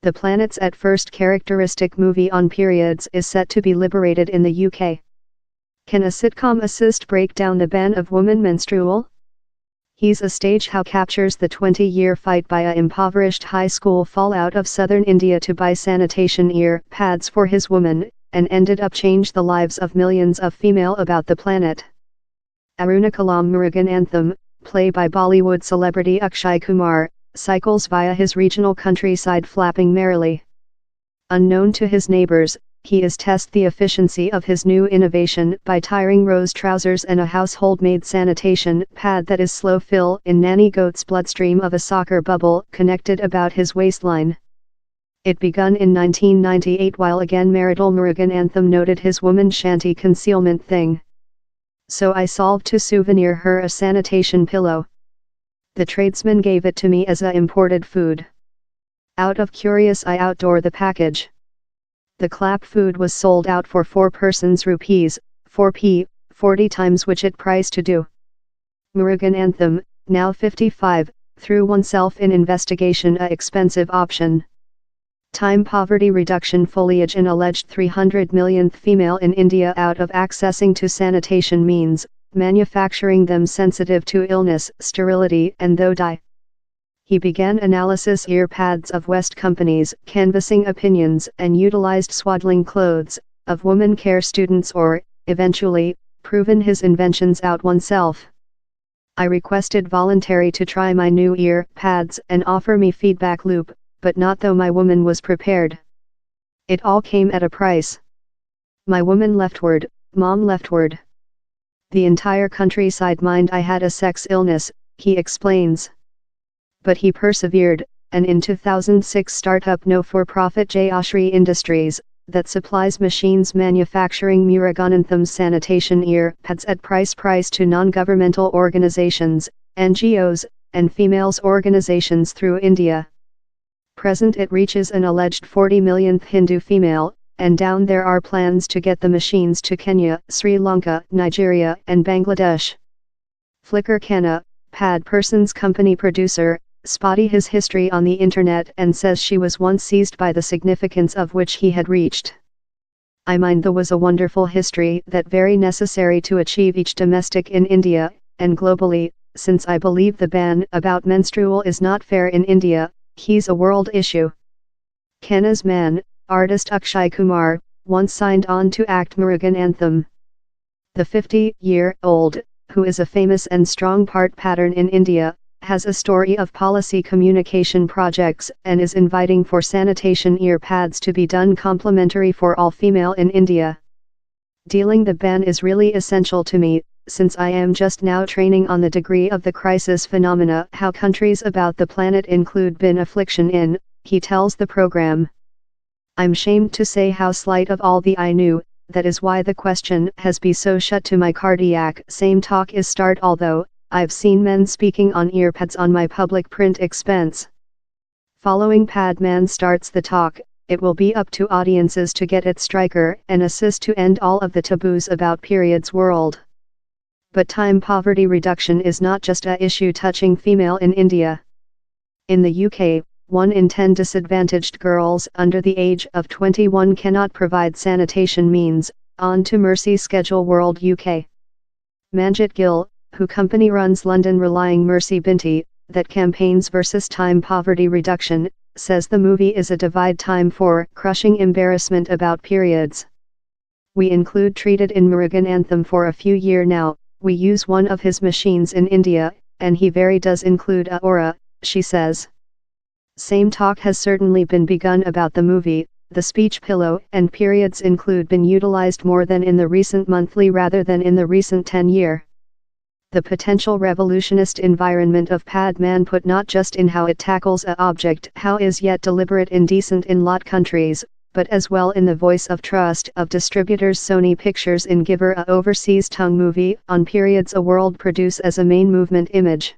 The planet's at first characteristic movie on periods is set to be liberated in the UK. Can a sitcom assist break down the ban of woman menstrual? He's a stage how captures the 20-year fight by a impoverished high school fallout of southern India to buy sanitation ear pads for his woman, and ended up change the lives of millions of female about the planet. Arunachalam Murugan Anthem, play by Bollywood celebrity Akshay Kumar, cycles via his regional countryside flapping merrily. Unknown to his neighbors, he is test the efficiency of his new innovation by tiring rose trousers and a household-made sanitation pad that is slow fill in nanny goat's bloodstream of a soccer bubble connected about his waistline. It begun in 1998 while again marital Murugan Anthem noted his woman shanty concealment thing. So I solved to souvenir her a sanitation pillow. The tradesman gave it to me as a imported food. Out of curious I outdoor the package. The clap food was sold out for 4 persons rupees, 4p, 40 times which it price to do. Murugan Anthem, now 55, threw oneself in investigation a expensive option. Time poverty reduction foliage in alleged 300 millionth female in India out of accessing to sanitation means, manufacturing them sensitive to illness, sterility and though die. He began analysis ear pads of West companies, canvassing opinions and utilized swaddling clothes, of woman care students or, eventually, proven his inventions out oneself. I requested voluntary to try my new ear pads and offer me feedback loop, but not though my woman was prepared. It all came at a price. My woman leftward, mom leftward. The entire countryside mind I had a sex illness, he explains. But he persevered, and in 2006 startup no-for-profit Jayashri Industries, that supplies machines manufacturing Murugan Anthem sanitation ear pads at price to non-governmental organizations, NGOs, and females organizations through India. Present it reaches an alleged 40 millionth Hindu female, and down there are plans to get the machines to Kenya, Sri Lanka, Nigeria and Bangladesh. Flickr Khanna, pad person's company producer, spotty his history on the internet and says she was once seized by the significance of which he had reached. I mind there was a wonderful history that very necessary to achieve each domestic in India, and globally, since I believe the ban about menstrual is not fair in India, he's a world issue. Khanna's man, artist Akshay Kumar, once signed on to act Murugan Anthem. The 50-year-old, who is a famous and strong part pattern in India, has a story of policy communication projects and is inviting for sanitation ear pads to be done complimentary for all female in India. Dealing the ban is really essential to me, since I am just now training on the degree of the crisis phenomena how countries about the planet include bin affliction in, he tells the program. I'm shamed to say how slight of all the I knew, that is why the question has be so shut to my cardiac same talk is start although, I've seen men speaking on ear pads on my public print expense. Following pad man starts the talk, it will be up to audiences to get it striker and assist to end all of the taboos about periods world. But time poverty reduction is not just a issue touching female in India. In the UK, 1 in 10 disadvantaged girls under the age of 21 cannot provide sanitation means, on to Mercy Schedule World UK. Manjit Gill, who company runs London Relying Mercy Binti, that campaigns versus time poverty reduction, says the movie is a divide time for crushing embarrassment about periods. We include treated in Murugan Anthem for a few year now, we use one of his machines in India, and he very does include a aura, she says. Same talk has certainly been begun about the movie, the speech pillow and periods include been utilized more than in the recent monthly rather than in the recent 10-year. The potential revolutionist environment of pad man put not just in how it tackles a object how is yet deliberate indecent in lot countries, but as well in the voice of trust of distributors Sony Pictures in Giver a overseas tongue movie on periods a world produce as a main movement image.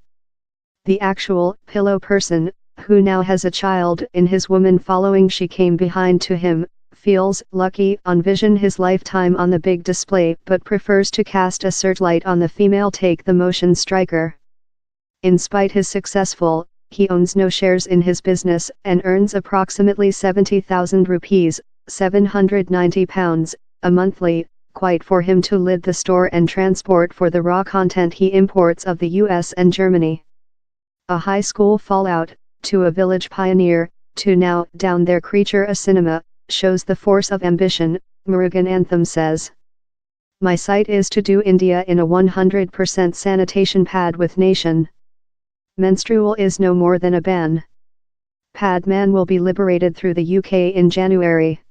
The actual pillow person, who now has a child in his woman following she came behind to him, feels lucky on vision his lifetime on the big display but prefers to cast a searchlight on the female take the motion striker. In spite his successful, he owns no shares in his business and earns approximately 70,000 rupees, £790, a monthly, quite for him to lid the store and transport for the raw content he imports of the US and Germany. A high school fallout, to a village pioneer, to now down there creature a cinema, shows the force of ambition, Murugan Anthem says. My sight is to do India in a 100% sanitation pad with nation. Menstrual is no more than a ban. Pad man will be liberated through the UK in January.